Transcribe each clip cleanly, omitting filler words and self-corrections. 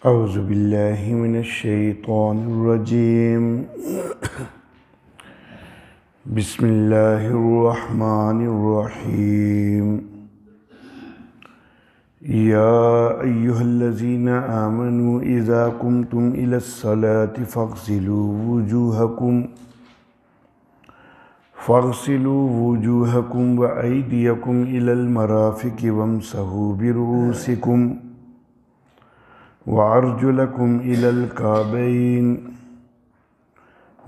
اعوذ باللہ من الشیطان الرجیم بسم اللہ الرحمن الرحیم یا ایہا الذین آمنوا اذا قمتم الی الصلاة فاغسلوا وجوہکم وایدیکم الی المرافق وامسحوا برؤوسکم وَأَرْجُلَكُمْ إِلَى الْكَعْبَيْنِ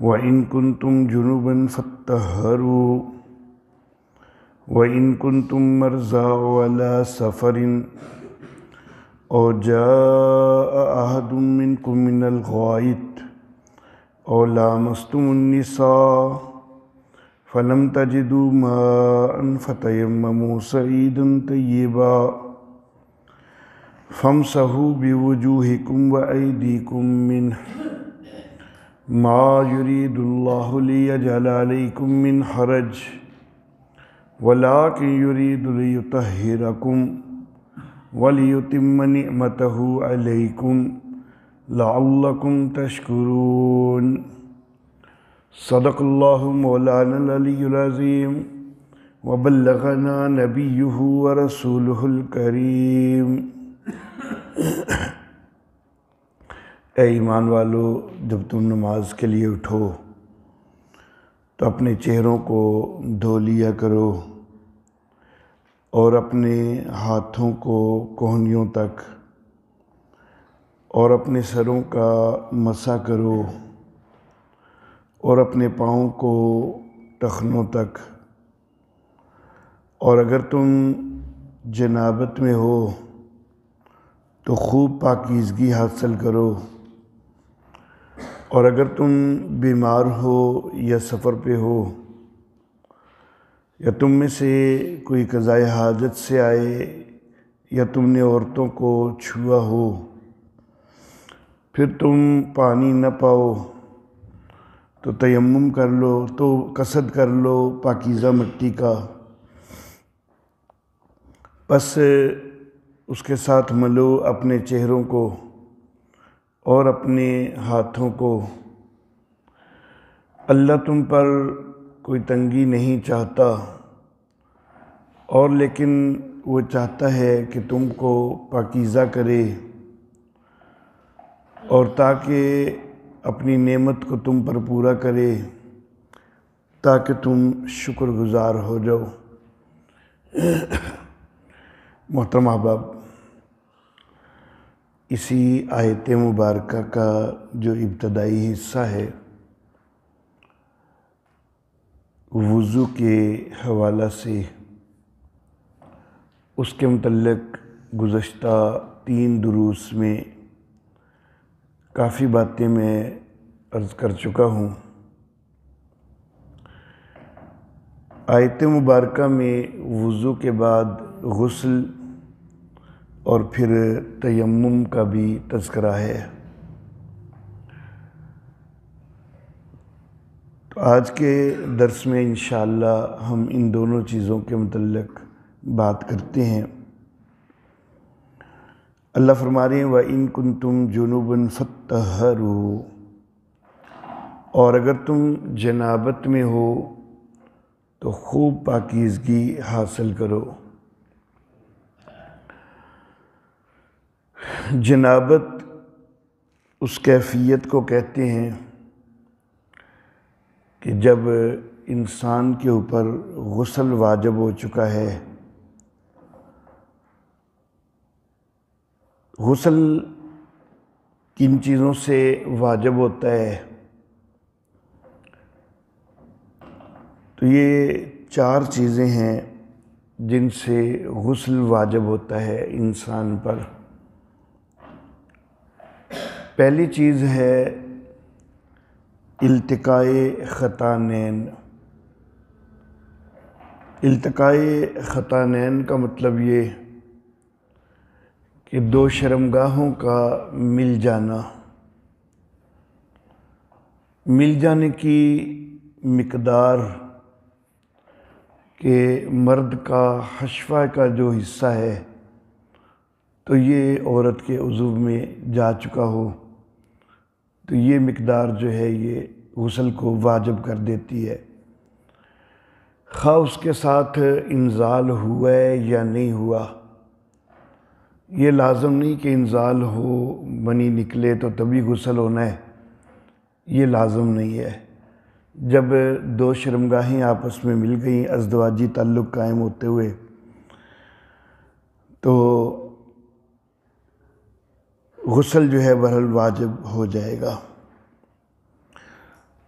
وَإِن كُنتُمْ جُنُبًا فَاطَّهَّرُوا وَإِن كُنتُمْ مَرْضَىٰ أَوْ عَلَىٰ سَفَرٍ أَوْ جَاءَ أَحَدٌ مِّنكُم مِّنَ الْغَائِطِ أَوْ لَامَسْتُمُ النِّسَاءَ فَلَمْ تَجِدُوا مَاءً فَتَيَمَّمُوا صَعِيدًا طَيِّبًا فَامْسَحُوا بِوُجُوهِكُمْ وَأَيْدِيكُمْ مِنْهُ مَا يُرِيدُ اللَّهُ لِيَجْعَلَ عَلَيْكُمْ مِنْ حَرَجٍ وَلَٰكِنْ يُرِيدُ لِيُطَهِّرَكُمْ وَلِيُتِمَّ نِعْمَتَهُ عَلَيْكُمْ لَعَلَّكُمْ تَشْكُرُونَ صدق اللہ مولانا العلی العظیم وبلغنا نبیہ ورسولہ الکریم۔ اے ایمان والو، جب تم نماز کے لیے اٹھو تو اپنے چہروں کو دھو لیا کرو اور اپنے ہاتھوں کو کہنیوں تک اور اپنے سروں کا مسح کرو اور اپنے پاؤں کو ٹخنوں تک، اور اگر تم جنابت میں ہو تو خوب پاکیزگی حاصل کرو، اور اگر تم بیمار ہو یا سفر پہ ہو یا تم میں سے کوئی قضائے حاجت سے آئے یا تم نے عورتوں کو چھوا ہو، پھر تم پانی نہ پاؤ تو تیمم کر لو، تو قصد کر لو پاکیزہ مٹی کا، بس اس کے ساتھ ملو اپنے چہروں کو اور اپنے ہاتھوں کو۔ اللہ تم پر کوئی تنگی نہیں چاہتا، اور لیکن وہ چاہتا ہے کہ تم کو پاکیزہ کرے، اور تاکہ اپنی نعمت کو تم پر پورا کرے، تاکہ تم شکر گزار ہو جاؤ۔ محترم احباب، اسی آیت مبارکہ کا جو ابتدائی حصہ ہے وضو کے حوالہ سے، اس کے متعلق گزشتہ 3 دروس میں کافی باتیں میں عرض کر چکا ہوں۔ آیت مبارکہ میں وضو کے بعد غسل اور پھر تیمم کا بھی تذکرہ ہے۔ تو آج کے درس میں انشاءاللہ ہم ان دونوں چیزوں کے متعلق بات کرتے ہیں۔ اللہ فرما رہے ہیں وَإِن كُنتُمْ جُنُبًا فَاطَّهَّرُوا، اور اگر تم جنابت میں ہو تو خوب پاکیزگی حاصل کرو۔ جنابت اس کیفیت کو کہتے ہیں کہ جب انسان کے اوپر غسل واجب ہو چکا ہے۔ غسل کن چیزوں سے واجب ہوتا ہے؟ تو یہ 4 چیزیں ہیں جن سے غسل واجب ہوتا ہے انسان پر۔ پہلی چیز ہے التقائے خطانین۔ التقائے خطانین کا مطلب یہ کہ 2 شرمگاہوں کا مل جانا۔ مل جانے کی مقدار کہ مرد کا حشفہ کا جو حصہ ہے تو یہ عورت کے عضو میں جا چکا ہو تو یہ مقدار جو ہے یہ غسل کو واجب کر دیتی ہے، خواہ اس کے ساتھ انزال ہوا ہے یا نہیں ہوا۔ یہ لازم نہیں کہ انزال ہو، منی نکلے تو تبھی غسل ہونا ہے، یہ لازم نہیں ہے۔ جب دو شرمگاہیں آپس میں مل گئیں ازدواجی تعلق قائم ہوتے ہوئے تو غسل جو ہے بہرحال واجب ہو جائے گا۔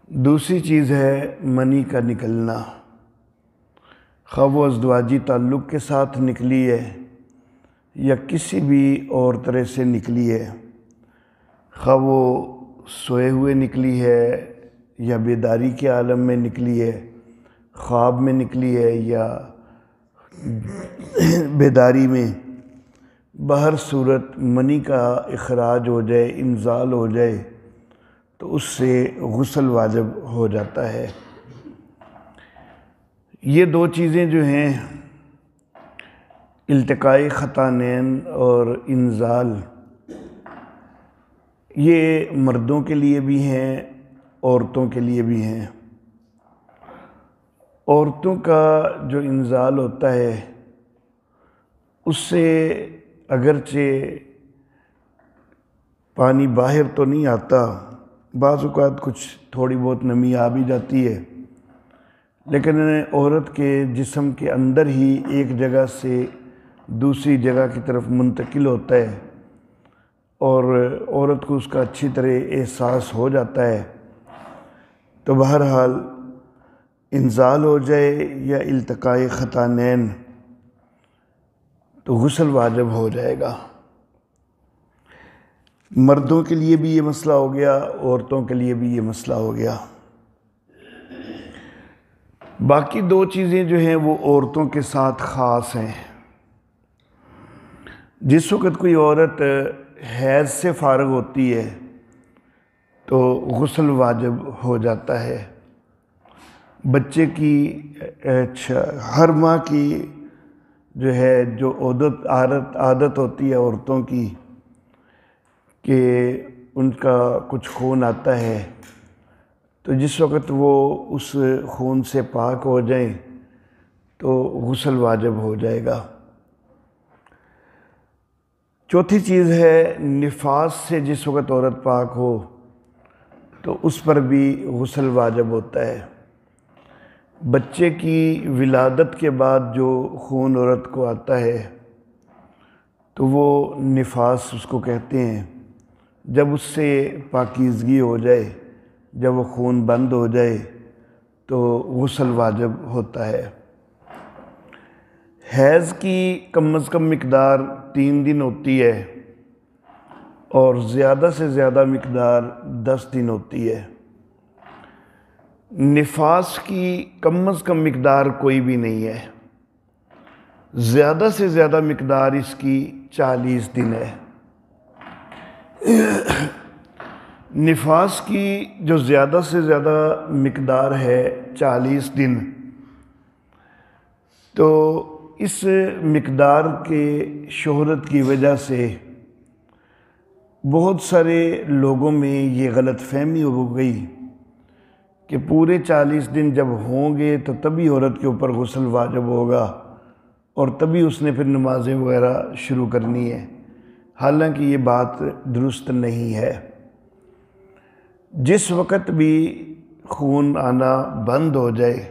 دوسری چیز ہے منی کا نکلنا، خواہ وہ ازدواجی تعلق کے ساتھ نکلی ہے یا کسی بھی اور طرح سے نکلی ہے، خواہ وہ سوئے ہوئے نکلی ہے یا بیداری کے عالم میں نکلی ہے، خواب میں نکلی ہے یا بیداری میں، بہر صورت منی کا اخراج ہو جائے، انزال ہو جائے تو اس سے غسل واجب ہو جاتا ہے۔ یہ دو چیزیں جو ہیں التقاء ختانین اور انزال، یہ مردوں کے لیے بھی ہیں عورتوں کے لیے بھی ہیں۔ عورتوں کا جو انزال ہوتا ہے اس سے اگرچہ پانی باہر تو نہیں آتا، بعض اوقات کچھ تھوڑی بہت نمی آ بھی جاتی ہے، لیکن عورت کے جسم کے اندر ہی ایک جگہ سے دوسری جگہ کی طرف منتقل ہوتا ہے اور عورت کو اس کا اچھی طرح احساس ہو جاتا ہے، تو بہرحال انزال ہو جائے یا التقاء ختانین تو غسل واجب ہو جائے گا۔ مردوں کے لیے بھی یہ مسئلہ ہو گیا، عورتوں کے لیے بھی یہ مسئلہ ہو گیا۔ باقی دو چیزیں جو ہیں وہ عورتوں کے ساتھ خاص ہیں۔ جس وقت کوئی عورت حیض سے فارغ ہوتی ہے تو غسل واجب ہو جاتا ہے۔ بچے کی ہر ماہ کی جو ہے جو عادت ہوتی ہے عورتوں کی کہ ان کا کچھ خون آتا ہے، تو جس وقت وہ اس خون سے پاک ہو جائیں تو غسل واجب ہو جائے گا۔ چوتھی چیز ہے نفاس سے جس وقت عورت پاک ہو تو اس پر بھی غسل واجب ہوتا ہے۔ بچے کی ولادت کے بعد جو خون عورت کو آتا ہے تو وہ نفاس اس کو کہتے ہیں۔ جب اس سے پاکیزگی ہو جائے، جب وہ خون بند ہو جائے تو غسل واجب ہوتا ہے۔ حیض کی کم از کم مقدار 3 دن ہوتی ہے اور زیادہ سے زیادہ مقدار 10 دن ہوتی ہے۔ نفاس کی کم از کم مقدار کوئی بھی نہیں ہے، زیادہ سے زیادہ مقدار اس کی 40 دن ہے۔ نفاس کی جو زیادہ سے زیادہ مقدار ہے 40 دن، تو اس مقدار کے شہرت کی وجہ سے بہت سارے لوگوں میں یہ غلط فہمی ہو گئی کہ پورے 40 دن جب ہوں گے تو تبھی عورت کے اوپر غسل واجب ہوگا اور تبھی اس نے پھر نمازیں وغیرہ شروع کرنی ہے، حالانکہ یہ بات درست نہیں ہے۔ جس وقت بھی خون آنا بند ہو جائے،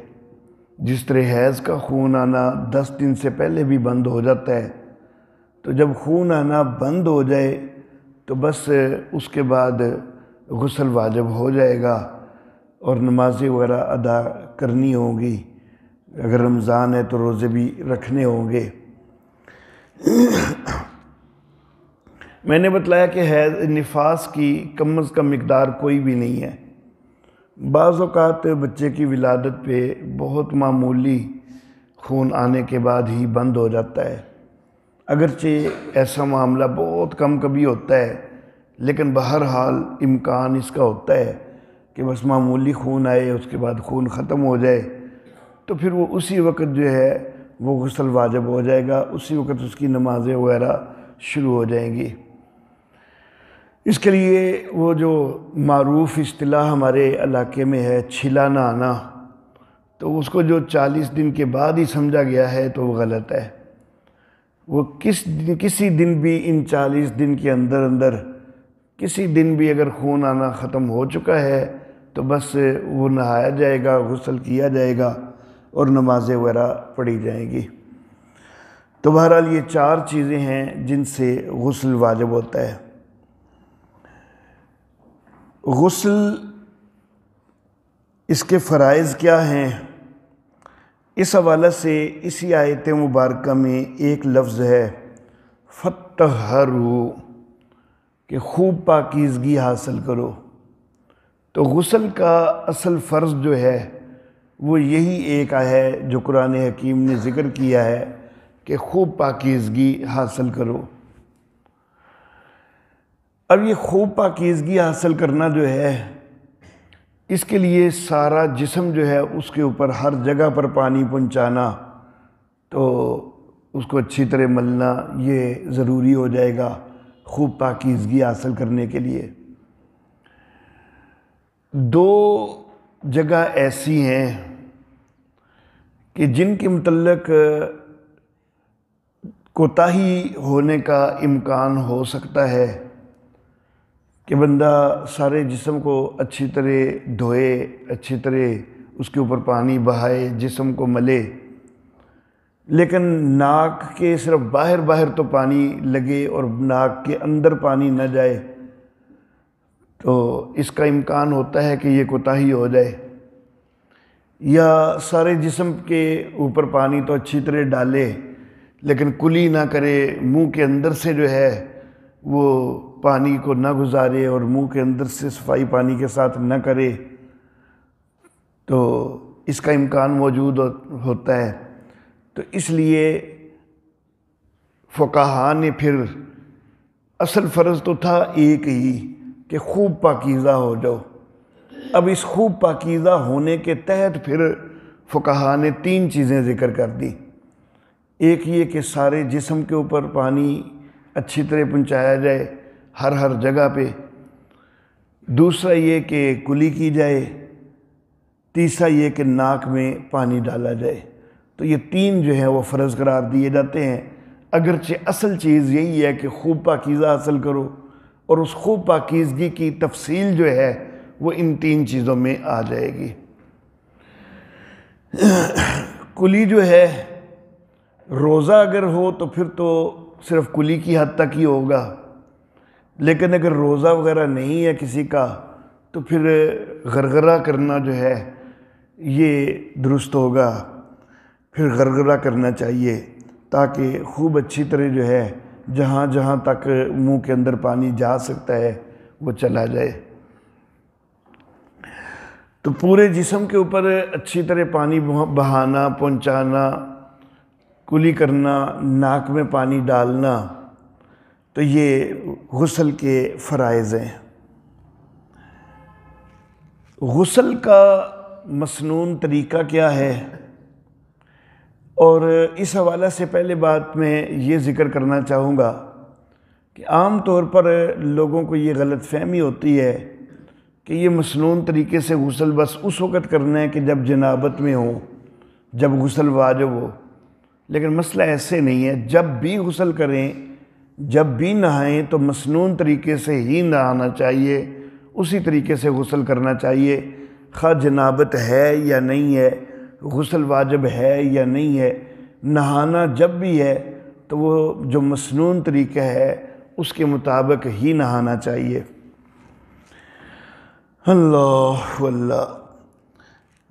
جس طرح حیض کا خون آنا 10 دن سے پہلے بھی بند ہو جاتا ہے، تو جب خون آنا بند ہو جائے تو بس اس کے بعد غسل واجب ہو جائے گا اور نمازیں وغیرہ ادا کرنی ہوں گی۔ اگر رمضان ہے تو روزے بھی رکھنے ہوں گے۔ میں نے بتلایا کہ نفاس کی کم از کم مقدار کوئی بھی نہیں ہے۔ بعض اوقات بچے کی ولادت پہ بہت معمولی خون آنے کے بعد ہی بند ہو جاتا ہے، اگرچہ ایسا معاملہ بہت کم کبھی ہوتا ہے، لیکن بہرحال امکان اس کا ہوتا ہے کہ بس معمولی خون آئے اس کے بعد خون ختم ہو جائے تو پھر وہ اسی وقت جو ہے وہ غسل واجب ہو جائے گا، اسی وقت اس کی نمازیں وغیرہ شروع ہو جائیں گی۔ اس کے لیے وہ جو معروف اصطلاح ہمارے علاقے میں ہے چھلا نہ آنا، تو اس کو جو 40 دن کے بعد ہی سمجھا گیا ہے تو وہ غلط ہے۔ وہ کسی دن بھی ان 40 دن کے اندر کسی دن بھی اگر خون آنا ختم ہو چکا ہے تو بس وہ نہایا جائے گا، غسل کیا جائے گا اور نمازیں وغیرہ پڑھی جائیں گی۔ تو بہرحال یہ 4 چیزیں ہیں جن سے غسل واجب ہوتا ہے۔ غسل، اس کے فرائض کیا ہیں، اس حوالے سے اسی آیت مبارکہ میں ایک لفظ ہے فَاتَّطَہَّرُوا، کہ خوب پاکیزگی حاصل کرو۔ تو غسل کا اصل فرض جو ہے وہ یہی ایک ہے جو قرآن حکیم نے ذکر کیا ہے کہ خوب پاکیزگی حاصل کرو۔ اب یہ خوب پاکیزگی حاصل کرنا جو ہے، اس کے لیے سارا جسم جو ہے اس کے اوپر ہر جگہ پر پانی پہنچانا، تو اس کو اچھی طرح ملنا یہ ضروری ہو جائے گا خوب پاکیزگی حاصل کرنے کے لیے۔ 2 جگہ ایسی ہیں کہ جن کے متعلق کوتاہی ہونے کا امکان ہو سکتا ہے کہ بندہ سارے جسم کو اچھی طرح دھوئے، اچھی طرح اس کے اوپر پانی بہائے، جسم کو ملے، لیکن ناک کے صرف باہر تو پانی لگے اور ناک کے اندر پانی نہ جائے، تو اس کا امکان ہوتا ہے کہ یہ کوتاہی ہو جائے۔ یا سارے جسم کے اوپر پانی تو اچھی طرح ڈالے لیکن کلی نہ کرے، منہ کے اندر سے جو ہے وہ پانی کو نہ گزارے اور منہ کے اندر سے صفائی پانی کے ساتھ نہ کرے، تو اس کا امکان موجود ہوتا ہے۔ تو اس لیے فقہاء نے پھر اصل فرض تو تھا ایک ہی کہ خوب پاکیزہ ہو جاؤ۔ اب اس خوب پاکیزہ ہونے کے تحت پھر فقہاء نے 3 چیزیں ذکر کر دی۔ ایک یہ کہ سارے جسم کے اوپر پانی اچھی طرح پہنچایا جائے ہر جگہ پہ، دوسرا یہ کہ کلی کی جائے، تیسرا یہ کہ ناک میں پانی ڈالا جائے۔ تو یہ 3 جو ہیں وہ فرض قرار دیے جاتے ہیں، اگرچہ اصل چیز یہی ہے کہ خوب پاکیزہ حاصل کرو، اور اس خوب پاکیزگی کی تفصیل جو ہے وہ ان 3 چیزوں میں آ جائے گی۔ کلی جو ہے، روزہ اگر ہو تو پھر تو صرف کلی کی حد تک ہی ہوگا، لیکن اگر روزہ وغیرہ نہیں ہے کسی کا تو پھر غرغرہ کرنا جو ہے یہ درست ہوگا، پھر غرغرہ کرنا چاہیے تاکہ خوب اچھی طرح جو ہے جہاں تک منہ کے اندر پانی جا سکتا ہے وہ چلا جائے۔ تو پورے جسم کے اوپر اچھی طرح پانی بہانا، پہنچانا، کلی کرنا، ناک میں پانی ڈالنا، تو یہ غسل کے فرائض ہیں۔ غسل کا مسنون طریقہ کیا ہے، اور اس حوالے سے پہلے بات میں یہ ذکر کرنا چاہوں گا کہ عام طور پر لوگوں کو یہ غلط فہمی ہوتی ہے کہ یہ مسنون طریقے سے غسل بس اس وقت کرنا ہے کہ جب جنابت میں ہو، جب غسل واجب ہو، لیکن مسئلہ ایسے نہیں ہے۔ جب بھی غسل کریں، جب بھی نہائیں تو مسنون طریقے سے ہی نہانا چاہیے، اسی طریقے سے غسل کرنا چاہیے، خواہ جنابت ہے یا نہیں ہے، غسل واجب ہے یا نہیں ہے، نہانا جب بھی ہے تو وہ جو مسنون طریقہ ہے اس کے مطابق ہی نہانا چاہیے۔ اللہ واللہ،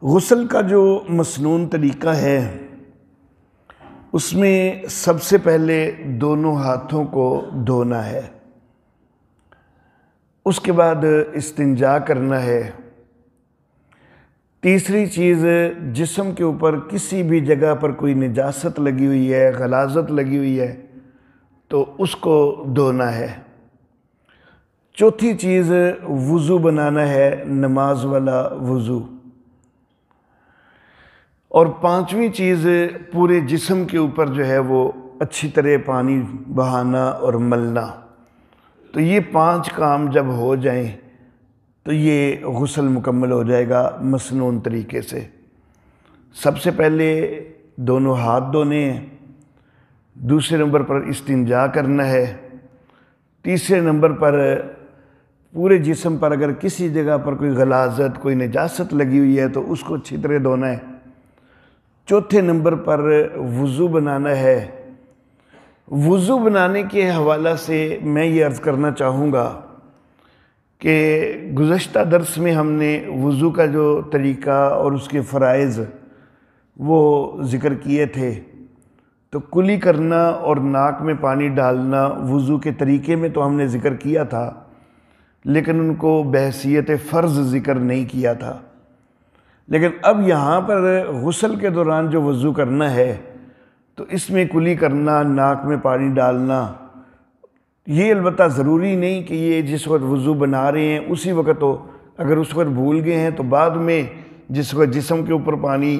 غسل کا جو مسنون طریقہ ہے اس میں سب سے پہلے دونوں ہاتھوں کو دھونا ہے، اس کے بعد استنجا کرنا ہے، تیسری چیز جسم کے اوپر کسی بھی جگہ پر کوئی نجاست لگی ہوئی ہے، غلاظت لگی ہوئی ہے تو اس کو دھونا ہے، چوتھی چیز وضو بنانا ہے، نماز والا وضو، اور پانچویں چیز پورے جسم کے اوپر جو ہے وہ اچھی طرح پانی بہانا اور ملنا۔ تو یہ 5 کام جب ہو جائیں تو یہ غسل مکمل ہو جائے گا مسنون طریقے سے۔ سب سے پہلے دونوں ہاتھ دھونے ہیں، دوسرے نمبر پر استنجا کرنا ہے، تیسرے نمبر پر پورے جسم پر اگر کسی جگہ پر کوئی غلاظت کوئی نجاست لگی ہوئی ہے تو اس کو اچھی طرح دھونا ہے، چوتھے نمبر پر وضو بنانا ہے۔ وضو بنانے کے حوالہ سے میں یہ عرض کرنا چاہوں گا کہ گزشتہ درس میں ہم نے وضو کا جو طریقہ اور اس کے فرائض وہ ذکر کیے تھے۔ تو کلی کرنا اور ناک میں پانی ڈالنا وضو کے طریقے میں تو ہم نے ذکر کیا تھا، لیکن ان کو بحیثیت فرض ذکر نہیں کیا تھا۔ لیکن اب یہاں پر غسل کے دوران جو وضو کرنا ہے تو اس میں کلی کرنا، ناک میں پانی ڈالنا، یہ البتہ ضروری نہیں کہ یہ جس وقت وضو بنا رہے ہیں اسی وقت ہو۔ اگر اس وقت بھول گئے ہیں تو بعد میں جس وقت جسم کے اوپر پانی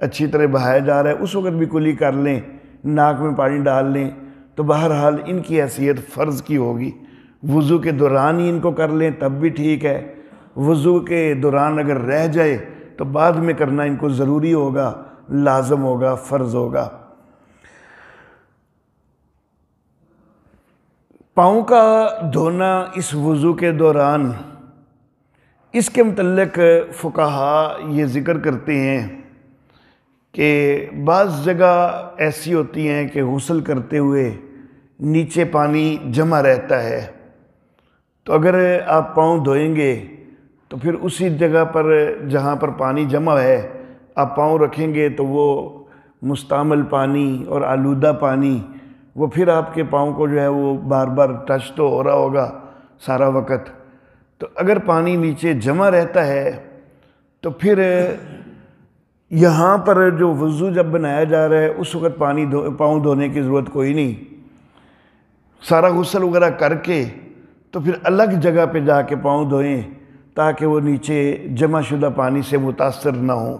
اچھی طرح بہایا جا رہا ہے اس وقت بھی کلی کر لیں، ناک میں پانی ڈال لیں، تو بہرحال ان کی حیثیت فرض کی ہوگی۔ وضو کے دوران ہی ان کو کر لیں تب بھی ٹھیک ہے، وضو کے دوران اگر رہ جائے تو بعد میں کرنا ان کو ضروری ہوگا، لازم ہوگا، فرض ہوگا۔ پاؤں کا دھونا اس وضو کے دوران، اس کے متعلق فقہا یہ ذکر کرتے ہیں کہ بعض جگہ ایسی ہوتی ہیں کہ غسل کرتے ہوئے نیچے پانی جمع رہتا ہے، تو اگر آپ پاؤں دھوئیں گے تو پھر اسی جگہ پر جہاں پر پانی جمع ہے آپ پاؤں رکھیں گے تو وہ مستعمل پانی اور آلودہ پانی وہ پھر آپ کے پاؤں کو جو ہے وہ بار بار ٹچ تو ہو رہا ہوگا سارا وقت۔ تو اگر پانی نیچے جمع رہتا ہے تو پھر یہاں پر جو وضو جب بنایا جا رہا ہے اس وقت پاؤں دھونے کی ضرورت کوئی نہیں، سارا غسل وغیرہ کر کے تو پھر الگ جگہ پہ جا کے پاؤں دھوئیں تاکہ وہ نیچے جمع شدہ پانی سے متاثر نہ ہوں۔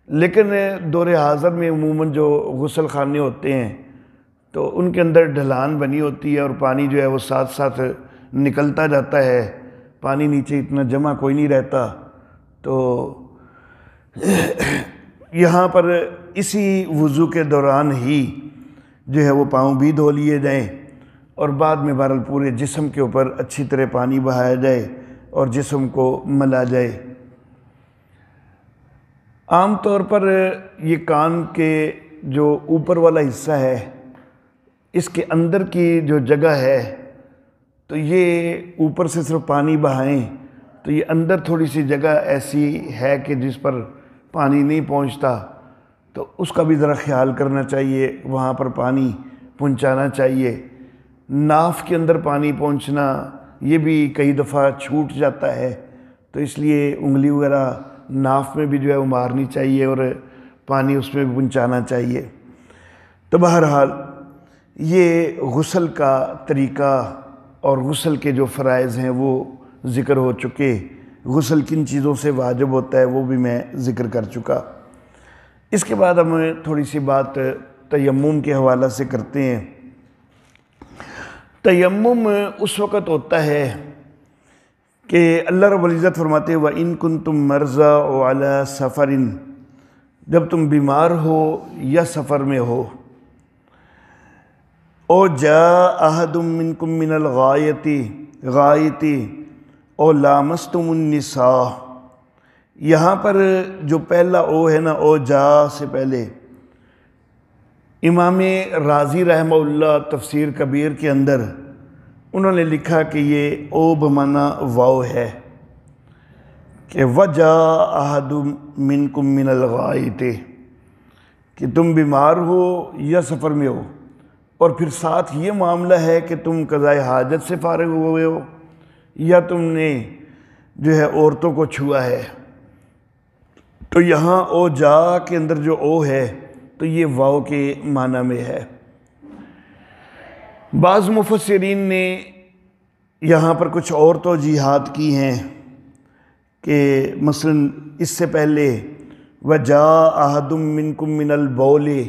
لیکن دور حاضر میں عموماً جو غسل خانے ہوتے ہیں تو ان کے اندر ڈھلان بنی ہوتی ہے اور پانی جو ہے وہ ساتھ ساتھ نکلتا جاتا ہے، پانی نیچے اتنا جمع کوئی نہیں رہتا۔ تو یہاں پر اسی وضو کے دوران ہی جو ہے وہ پاؤں بھی دھو لیے جائیں اور بعد میں بہرحال پورے جسم کے اوپر اچھی طرح پانی بہایا جائے اور جسم کو ملا جائے۔ عام طور پر یہ کان کے جو اوپر والا حصہ ہے اس کے اندر کی جو جگہ ہے تو یہ اوپر سے صرف پانی بہائیں تو یہ اندر تھوڑی سی جگہ ایسی ہے کہ جس پر پانی نہیں پہنچتا، تو اس کا بھی ذرا خیال کرنا چاہیے، وہاں پر پانی پہنچانا چاہیے۔ ناف کے اندر پانی پہنچنا یہ بھی کئی دفعہ چھوٹ جاتا ہے، تو اس لیے انگلی وغیرہ ناف میں بھی جو ہے وہ مارنی چاہیے اور پانی اس میں بھی پہنچانا چاہیے۔ تو بہرحال یہ غسل کا طریقہ اور غسل کے جو فرائض ہیں وہ ذکر ہو چکے، غسل کن چیزوں سے واجب ہوتا ہے وہ بھی میں ذکر کر چکا۔ اس کے بعد ہم تھوڑی سی بات تیمم کے حوالہ سے کرتے ہیں۔ تیمم اس وقت ہوتا ہے کہ اللہ رب العزت فرماتے ہیں وَإِن كُنتُم مَرْضَىٰ أَوْ عَلَىٰ سَفَرٍ، جب تم بیمار ہو یا سفر میں ہو، او جاء احد منکم من الغائط او لامستم النساء، یہاں پر جو پہلا او ہے نا، او جا سے پہلے امام رازی رحمہ اللہ تفسیر کبیر کے اندر انہوں نے لکھا کہ یہ او بمعنی واو ہے کہ وَجَاءَ أَحَدٌ مِّنكُم مِّنَ الْغَائِطِ، کہ تم بیمار ہو یا سفر میں ہو، اور پھر ساتھ یہ معاملہ ہے کہ تم قضاء حاجت سے فارغ ہوئے ہو یا تم نے جو ہے عورتوں کو چھوا ہے۔ تو یہاں او جا کے اندر جو او ہے تو یہ واو کے معنی میں ہے۔ بعض مفسرین نے یہاں پر کچھ اور توجیحات کی ہیں کہ مثلا اس سے پہلے وَجَاءَ أَحَدٌ مِّنكُم مِّنَ الْبَوْلِ،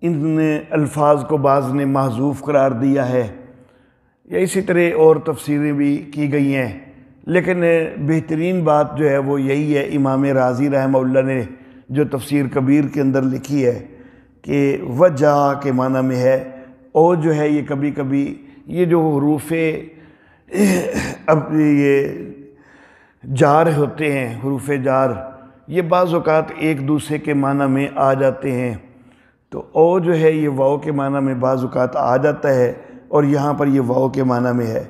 ان الفاظ کو بعض نے محذوف قرار دیا ہے، یا اسی طرح اور تفسیریں بھی کی گئی ہیں، لیکن بہترین بات جو ہے وہ یہی ہے، امام رازی رحمہ اللہ نے جو تفسیر کبیر کے اندر لکھی ہے کہ وجہ کے معنی میں ہے، اور جو ہے یہ کبھی کبھی یہ جو حروف اب یہ جار ہوتے ہیں، حروف جار، یہ بعض اوقات ایک دوسرے کے معنی میں آ جاتے ہیں، تو او جو ہے یہ واو کے معنی میں بعض اوقات آ جاتا ہے، اور یہاں پر یہ واو کے معنی میں ہے۔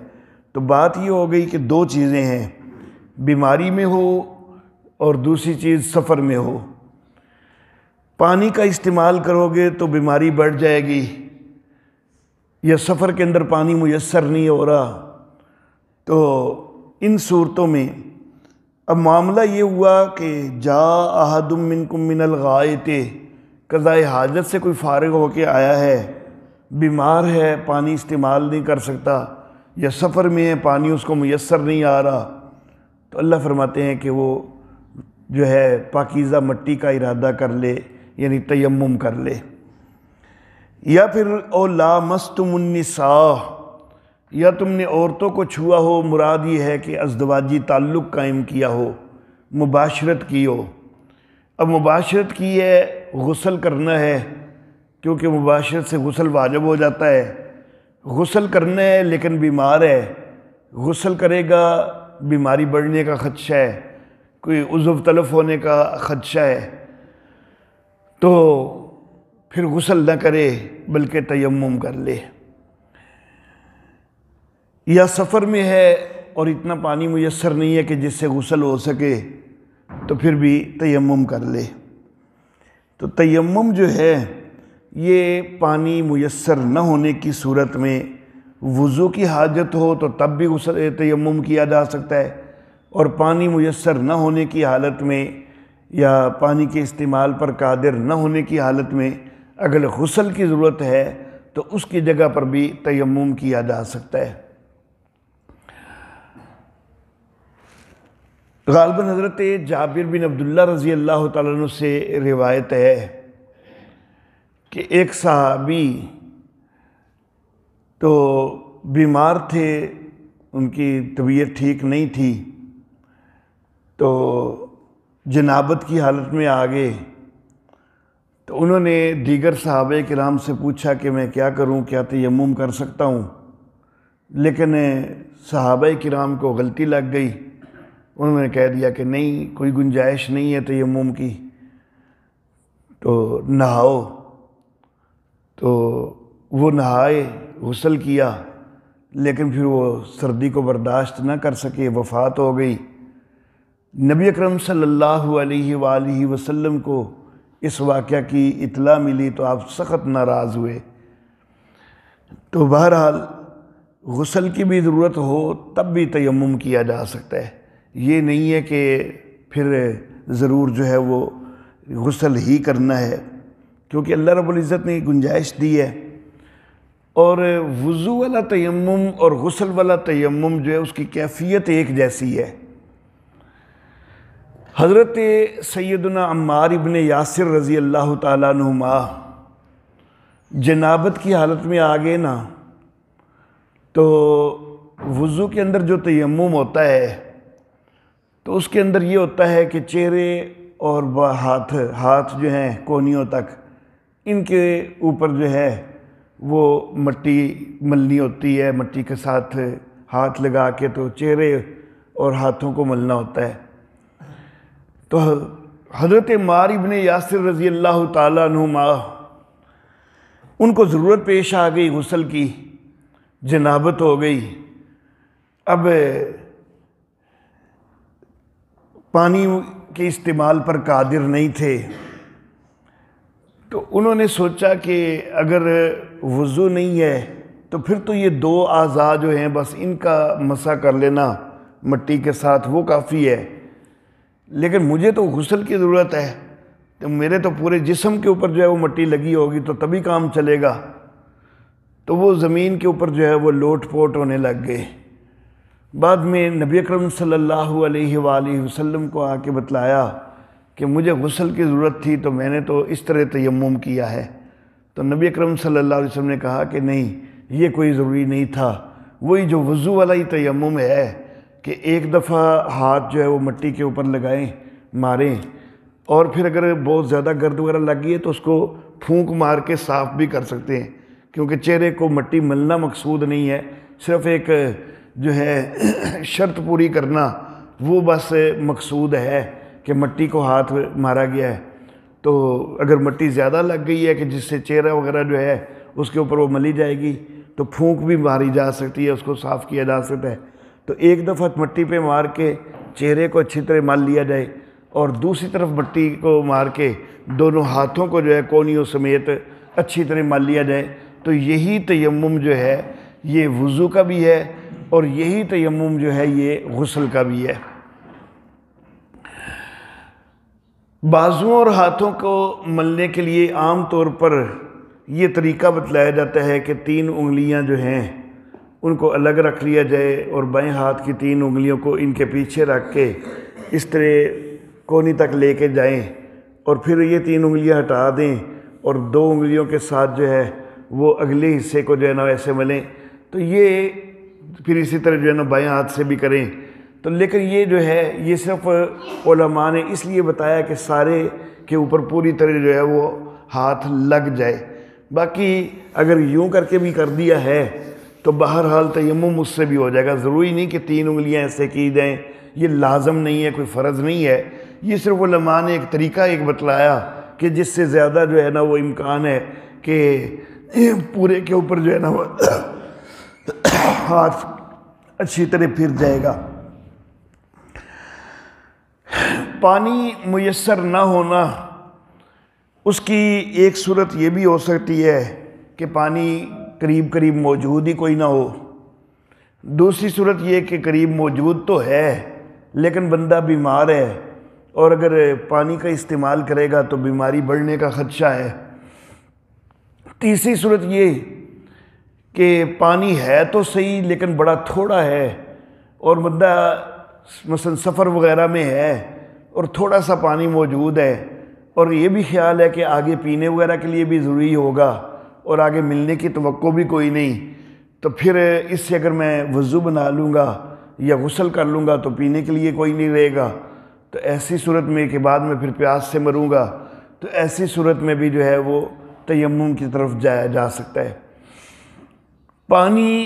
تو بات یہ ہو گئی کہ دو چیزیں ہیں، بیماری میں ہو اور دوسری چیز سفر میں ہو۔ پانی کا استعمال کرو گے تو بیماری بڑھ جائے گی، یا سفر کے اندر پانی میسر نہیں ہو رہا، تو ان صورتوں میں اب معاملہ یہ ہوا کہ جا احد منکم من الغائط، قضائے حاجت سے کوئی فارغ ہو کے آیا ہے، بیمار ہے، پانی استعمال نہیں کر سکتا، یا سفر میں ہے، پانی اس کو میسر نہیں آ رہا، تو اللہ فرماتے ہیں کہ وہ جو ہے پاکیزہ مٹی کا ارادہ کر لے، یعنی تیمم کر لے۔ یا پھر او لامستم النساء، یا تم نے عورتوں کو چھوا ہو، مراد یہ ہے کہ ازدواجی تعلق قائم کیا ہو، مباشرت کی ہو۔ اب مباشرت کی ہے، غسل کرنا ہے، کیونکہ مباشرت سے غسل واجب ہو جاتا ہے، غسل کرنا ہے لیکن بیمار ہے، غسل کرے گا بیماری بڑھنے کا خدشہ ہے، کوئی عضو تلف ہونے کا خدشہ ہے، تو پھر غسل نہ کرے بلکہ تیمم کر لے۔ یا سفر میں ہے اور اتنا پانی میسر نہیں ہے کہ جس سے غسل ہو سکے، تو پھر بھی تیمم کر لے۔ تو تیمم جو ہے یہ پانی میسر نہ ہونے کی صورت میں، وضو کی حاجت ہو تو تب بھی غسل تیمم کیا جا سکتا ہے، اور پانی میسر نہ ہونے کی حالت میں یا پانی کے استعمال پر قادر نہ ہونے کی حالت میں اگر غسل کی ضرورت ہے تو اس کی جگہ پر بھی تیمم کیا جا سکتا ہے۔ غالباً حضرت جابر بن عبداللہ رضی اللہ تعالیٰ عنہ سے روایت ہے کہ ایک صحابی تو بیمار تھے، ان کی طبیعت ٹھیک نہیں تھی، تو جنابت کی حالت میں آ گئے، تو انہوں نے دیگر صحابہ کرام سے پوچھا کہ میں کیا کروں، کیا تیمم کر سکتا ہوں؟ لیکن صحابہ کرام کو غلطی لگ گئی، انہوں نے کہہ دیا کہ نہیں، کوئی گنجائش نہیں ہے تیمم کی، تو نہاؤ۔ تو وہ نہائے، غسل کیا، لیکن پھر وہ سردی کو برداشت نہ کر سکے، وفات ہو گئی۔ نبی اکرم صلی اللہ علیہ وآلہ وسلم کو اس واقعہ کی اطلاع ملی تو آپ سخت ناراض ہوئے۔ تو بہرحال غسل کی بھی ضرورت ہو تب بھی تیمم کیا جا سکتا ہے، یہ نہیں ہے کہ پھر ضرور جو ہے وہ غسل ہی کرنا ہے، کیونکہ اللہ رب العزت نے گنجائش دی ہے، اور وضو والا تیمم اور غسل والا تیمم جو ہے اس کی کیفیت ایک جیسی ہے۔ حضرت سیدنا عمار ابن یاسر رضی اللہ تعالیٰ عنہما جنابت کی حالت میں آگے نا، تو وضو کے اندر جو تیمم ہوتا ہے تو اس کے اندر یہ ہوتا ہے کہ چہرے اور ہاتھ جو ہیں کونیوں تک، ان کے اوپر جو ہے وہ مٹی ملنی ہوتی ہے، مٹی کے ساتھ ہاتھ لگا کے تو چہرے اور ہاتھوں کو ملنا ہوتا ہے۔ تو حضرت عمار ابن یاسر رضی اللہ تعالیٰ عنہما ان کو ضرورت پیش آ گئی غسل کی، جنابت ہو گئی، اب پانی کے استعمال پر قادر نہیں تھے، تو انہوں نے سوچا کہ اگر وضو نہیں ہے تو پھر تو یہ دو اعضاء جو ہیں بس ان کا مسح کر لینا مٹی کے ساتھ وہ کافی ہے، لیکن مجھے تو غسل کی ضرورت ہے، تو میرے تو پورے جسم کے اوپر جو ہے وہ مٹی لگی ہوگی تو تبھی کام چلے گا۔ تو وہ زمین کے اوپر جو ہے وہ لوٹ پوٹ ہونے لگ گئے۔ بعد میں نبی اکرم صلی اللہ علیہ وآلہ وسلم کو آ کے بتلایا کہ مجھے غسل کی ضرورت تھی تو میں نے تو اس طرح تیمم کیا ہے، تو نبی اکرم صلی اللہ علیہ وسلم نے کہا کہ نہیں، یہ کوئی ضروری نہیں تھا، وہی جو وضو والا ہی تیمم ہے کہ ایک دفعہ ہاتھ جو ہے وہ مٹی کے اوپر لگائیں، ماریں، اور پھر اگر بہت زیادہ گرد وغیرہ لگ گئی ہے تو اس کو پھونک مار کے صاف بھی کر سکتے ہیں، کیونکہ چہرے کو مٹی ملنا مقصود نہیں ہے، صرف ایک جو ہے شرط پوری کرنا وہ بس مقصود ہے کہ مٹی کو ہاتھ مارا گیا ہے۔ تو اگر مٹی زیادہ لگ گئی ہے کہ جس سے چہرہ وغیرہ جو ہے اس کے اوپر وہ ملی جائے گی تو پھونک بھی ماری جا سکتی ہے، اس کو صاف کیا جا سکتا ہے۔ تو ایک دفعہ مٹی پہ مار کے چہرے کو اچھی طرح مل لیا جائے، اور دوسری طرف مٹی کو مار کے دونوں ہاتھوں کو جو ہے کونیوں سمیت اچھی طرح مل لیا جائے، تو یہی تیمم جو ہے یہ وضو کا بھی ہے، اور یہی تیمم جو ہے یہ غسل کا بھی ہے۔ بازوؤں اور ہاتھوں کو ملنے کے لیے عام طور پر یہ طریقہ بتلایا جاتا ہے کہ 3 انگلیاں جو ہیں ان کو الگ رکھ لیا جائے، اور بائیں ہاتھ کی 3 انگلیوں کو ان کے پیچھے رکھ کے اس طرح کونی تک لے کے جائیں، اور پھر یہ 3 انگلیاں ہٹا دیں اور 2 انگلیوں کے ساتھ جو ہے وہ اگلے حصے کو جو ہے نا ایسے ملیں۔ تو یہ پھر اسی طرح جو ہے نا بائیں ہاتھ سے بھی کریں۔ تو لیکن یہ جو ہے یہ صرف علماء نے اس لیے بتایا کہ سارے کے اوپر پوری طرح جو ہے وہ ہاتھ لگ جائے، باقی اگر یوں کر کے بھی کر دیا ہے تو بہرحال تیمم اس سے بھی ہو جائے گا۔ ضروری نہیں کہ 3 انگلیاں ایسے کی جائیں، یہ لازم نہیں ہے، کوئی فرض نہیں ہے، یہ صرف علماء نے ایک طریقہ ایک بتلایا کہ جس سے زیادہ جو ہے نا وہ امکان ہے کہ پورے کے اوپر جو ہے نا وہ ہاتھ اچھی طرح پھر جائے گا۔ پانی میسر نہ ہونا، اس کی ایک صورت یہ بھی ہو سکتی ہے کہ پانی قریب موجود ہی کوئی نہ ہو، دوسری صورت یہ کہ قریب موجود تو ہے لیکن بندہ بیمار ہے، اور اگر پانی کا استعمال کرے گا تو بیماری بڑھنے کا خدشہ ہے، تیسری صورت یہ کہ پانی ہے تو صحیح لیکن بڑا تھوڑا ہے، اور بندہ مثلا سفر وغیرہ میں ہے اور تھوڑا سا پانی موجود ہے، اور یہ بھی خیال ہے کہ آگے پینے وغیرہ کے لیے بھی ضروری ہوگا اور آگے ملنے کی توقع بھی کوئی نہیں، تو پھر اس سے اگر میں وضو بنا لوں گا یا غسل کر لوں گا تو پینے کے لیے کوئی نہیں رہے گا، تو ایسی صورت میں کہ بعد میں پھر پیاس سے مروں گا، تو ایسی صورت میں بھی جو ہے وہ تیمم کی طرف جایا جا سکتا ہے۔ پانی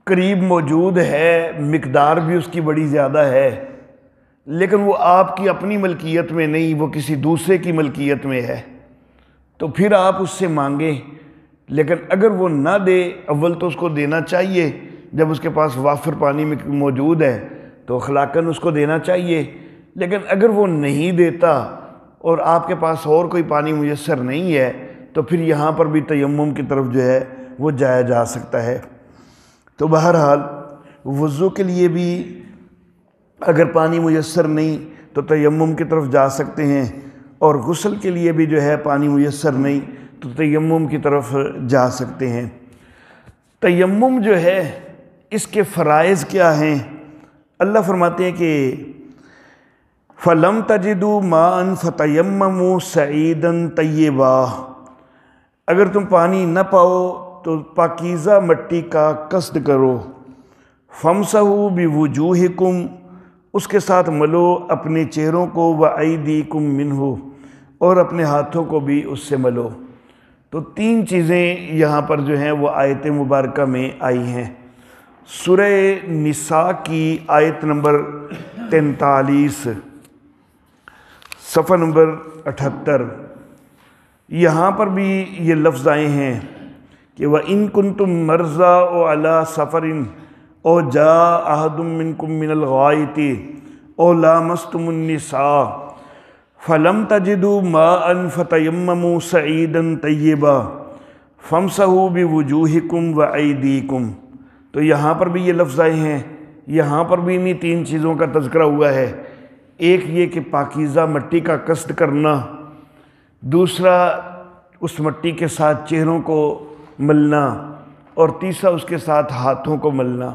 قریب موجود ہے، مقدار بھی اس کی بڑی زیادہ ہے، لیکن وہ آپ کی اپنی ملکیت میں نہیں، وہ کسی دوسرے کی ملکیت میں ہے، تو پھر آپ اس سے مانگیں، لیکن اگر وہ نہ دے، اول تو اس کو دینا چاہیے، جب اس کے پاس وافر پانی موجود ہے تو اخلاقاً اس کو دینا چاہیے، لیکن اگر وہ نہیں دیتا اور آپ کے پاس اور کوئی پانی میسر نہیں ہے تو پھر یہاں پر بھی تیمم کی طرف جو ہے وہ جایا جا سکتا ہے۔ تو بہرحال وضو کے لیے بھی اگر پانی میسر نہیں تو تیمم کی طرف جا سکتے ہیں، اور غسل کے لیے بھی جو ہے پانی میسر نہیں تو تیمم کی طرف جا سکتے ہیں۔ تیمم جو ہے اس کے فرائض کیا ہیں؟ اللہ فرماتے ہیں کہ فَلَمْ تَجِدُوا مَاءً فَتَيَمَّمُوا صَعِيدًا طَيِّبًا، اگر تم پانی نہ پاؤ تو پاکیزہ مٹی کا قصد کرو، فَامْسَحُوا بِوُجُوهِكُمْ، اس کے ساتھ ملو اپنے چہروں کو، وَأَيْدِيكُمْ مِنْهُ، اور اپنے ہاتھوں کو بھی اس سے ملو۔ تو 3 چیزیں یہاں پر جو ہیں وہ آیت مبارکہ میں آئی ہیں۔ سورہ نساء کی آیت نمبر 43 صفحہ نمبر 78، یہاں پر بھی یہ لفظ آئے ہیں کہ وَإِن كُنتُم مَرْضَىٰ أَوْ عَلَىٰ سَفَرٍ أَوْ جَاءَ أَحَدٌ مِّنكُم مِّنَ الْغَائِطِ أَوْ لَامَسْتُمُ النِّسَاءَ فَلَمْ تَجِدُوا مَاءً فَتَيَمَّمُوا صَعِيدًا طَيِّبًا فَامْسَحُوا بِوُجُوهِكُمْ وَأَيْدِيكُمْ۔ تو یہاں پر بھی یہ لفظ آئے ہیں، یہاں پر بھی انہی 3 چیزوں کا تذکرہ ہوا ہے، ایک یہ کہ پاکیزہ مٹی کا قصد کرنا، دوسرا اس مٹی کے ساتھ چہروں کو ملنا، اور تیسرا اس کے ساتھ ہاتھوں کو ملنا۔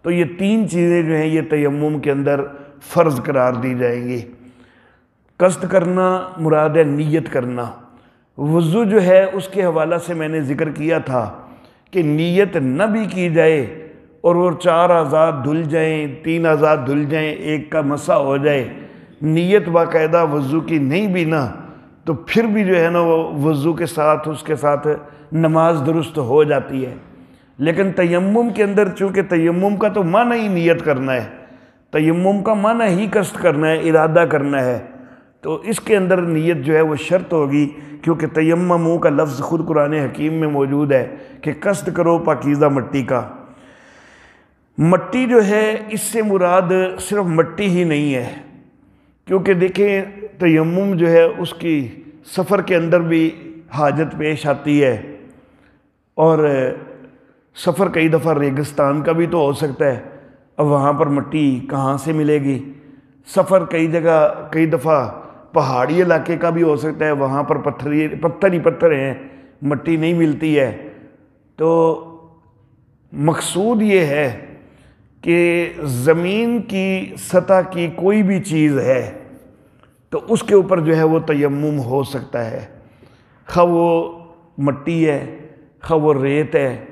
تو یہ 3 چیزیں جو ہیں یہ تیمم کے اندر فرض قرار دی جائیں گی۔ قصد کرنا مراد ہے نیت کرنا، وضو جو ہے اس کے حوالہ سے میں نے ذکر کیا تھا کہ نیت نہ بھی کی جائے اور وہ 4 اعضاء دھل جائیں، 3 اعضاء دھل جائیں، ایک کا مسح ہو جائے، نیت باقاعدہ وضو کی نہیں بھی نا، تو پھر بھی جو ہے نا وہ وضو کے ساتھ اس کے ساتھ نماز درست ہو جاتی ہے۔ لیکن تیمم کے اندر چونکہ تیمم کا تو معنی ہی نیت کرنا ہے، تیمم کا معنی ہی قصد کرنا ہے، ارادہ کرنا ہے، تو اس کے اندر نیت جو ہے وہ شرط ہوگی، کیونکہ تیممو کا لفظ خود قرآن حکیم میں موجود ہے کہ قصد کرو پاکیزہ مٹی کا۔ مٹی جو ہے اس سے مراد صرف مٹی ہی نہیں ہے، کیونکہ دیکھیں تیمم جو ہے اس کی سفر کے اندر بھی حاجت پیش آتی ہے، اور سفر کئی دفعہ ریگستان کا بھی تو ہو سکتا ہے، اب وہاں پر مٹی کہاں سے ملے گی؟ سفر کئی دفعہ پہاڑی علاقے کا بھی ہو سکتا ہے، وہاں پر پتھر ہی پتھر ہیں، مٹی نہیں ملتی ہے۔ تو مقصود یہ ہے کہ زمین کی سطح کی کوئی بھی چیز ہے تو اس کے اوپر جو ہے وہ تیمم ہو سکتا ہے، خواہ وہ مٹی ہے، خواہ وہ ریت ہے،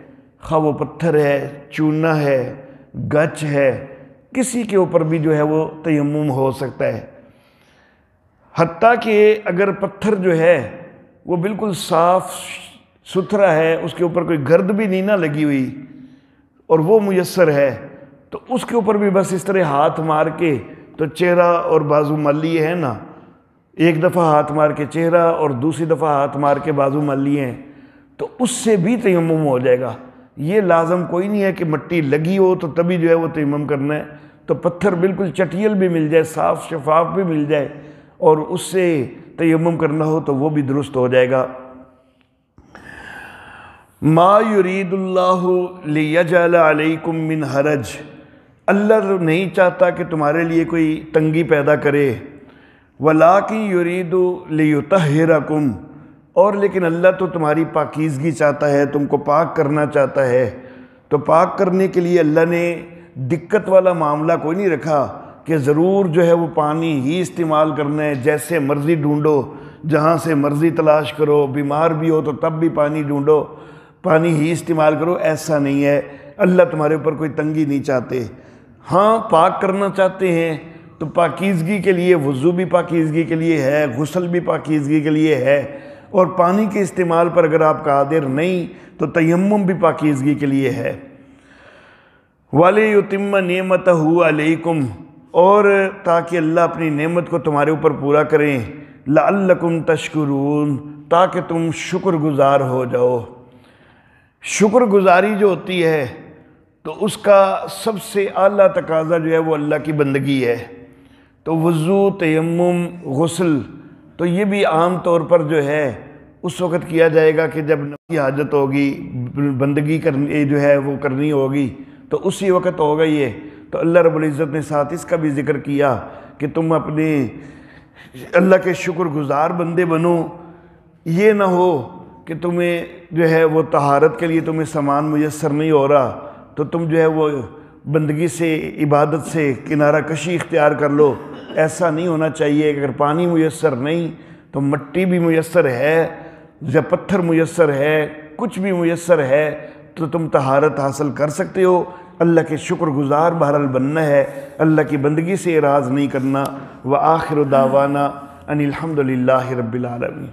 خواہ وہ پتھر ہے، چونا ہے، گچ ہے، کسی کے اوپر بھی جو ہے وہ تیمم ہو سکتا ہے۔ حتیٰ کہ اگر پتھر جو ہے وہ بالکل صاف ستھرا ہے، اس کے اوپر کوئی گرد بھی نہیں نہ لگی ہوئی اور وہ میسر ہے، تو اس کے اوپر بھی بس اس طرح ہاتھ مار کے تو چہرہ اور بازو مل لیے ہیں نا، ایک دفعہ ہاتھ مار کے چہرہ اور دوسری دفعہ ہاتھ مار کے بازو مل لیے ہیں، تو اس سے بھی تیمم ہو جائے گا۔ یہ لازم کوئی نہیں ہے کہ مٹی لگی ہو تو تبھی جو ہے وہ تیمم کرنا ہے، تو پتھر بالکل چٹیل بھی مل جائے، صاف شفاف بھی مل جائے اور اس سے تیمم کرنا ہو تو وہ بھی درست ہو جائے گا۔ ما یرید اللہ لیجعل علیکم من حرج، اللہ نہیں چاہتا کہ تمہارے لیے کوئی تنگی پیدا کرے، ولیکن یرید لیطہرکم، اور لیکن اللہ تو تمہاری پاکیزگی چاہتا ہے، تم کو پاک کرنا چاہتا ہے، تو پاک کرنے کے لیے اللہ نے دقت والا معاملہ کوئی نہیں رکھا کہ ضرور جو ہے وہ پانی ہی استعمال کرنا ہے، جیسے مرضی ڈھونڈو، جہاں سے مرضی تلاش کرو، بیمار بھی ہو تو تب بھی پانی ڈھونڈو، پانی ہی استعمال کرو، ایسا نہیں ہے۔ اللہ تمہارے اوپر کوئی تنگی نہیں چاہتے، ہاں پاک کرنا چاہتے ہیں تو پاکیزگی کے لیے وضو بھی پاکیزگی کے لیے ہے، غسل بھی پاکیزگی کے لیے ہے، اور پانی کے استعمال پر اگر آپ قادر نہیں تو تیمم بھی پاکیزگی کے لیے ہے۔ وَلِيُتِمَّ نِعْمَتَهُ عَلَيْكُمْ، اور تاکہ اللہ اپنی نعمت کو تمہارے اوپر پورا کریں، لَعَلَّكُمْ تَشْكُرُونَ، تاکہ تم شکر گزار ہو جاؤ۔ شکر گزاری جو ہوتی ہے تو اس کا سب سے اعلیٰ تقاضا جو ہے وہ اللہ کی بندگی ہے، تو وضو، تیمم، غسل، تو یہ بھی عام طور پر جو ہے اس وقت کیا جائے گا کہ جب نفسی حاجت ہوگی، بندگی کرنی جو ہے وہ کرنی ہوگی تو اسی وقت ہوگا یہ۔ تو اللہ رب العزت نے ساتھ اس کا بھی ذکر کیا کہ تم اپنے اللہ کے شکر گزار بندے بنو، یہ نہ ہو کہ تمہیں جو ہے وہ طہارت کے لیے تمہیں سامان میسر نہیں ہو رہا تو تم جو ہے وہ بندگی سے، عبادت سے کنارہ کشی اختیار کر لو، ایسا نہیں ہونا چاہیے۔ اگر پانی میسر نہیں تو مٹی بھی میسر ہے یا پتھر میسر ہے، کچھ بھی میسر ہے تو تم طہارت حاصل کر سکتے ہو۔ اللہ کے شکر گزار بہرحال بننا ہے، اللہ کی بندگی سے اعراض نہیں کرنا۔ وآخر دعوانا ان الحمد للہ رب العالمین۔